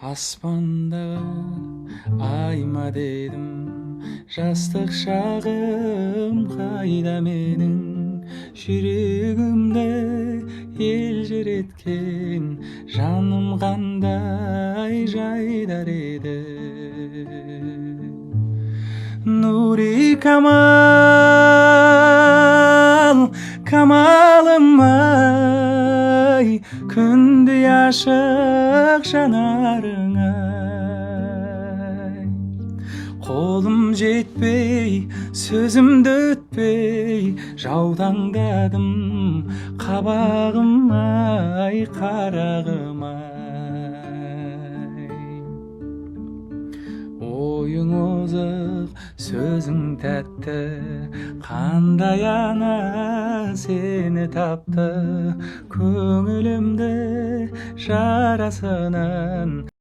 аспандағы айма дедім, жастық шағым қайда менің, жүрегімді елжіреткен жаным қандай жайдар еді. Нури камал, камалым ай, күндей ашық жанарың ай. Қолым жетпей, сөзімді өтпей, жаутаңдадым қабағым ай, қарағым ай. Ойың озық, сөзің тәтті, қандай ана сені тапты, көңілімді жарасынан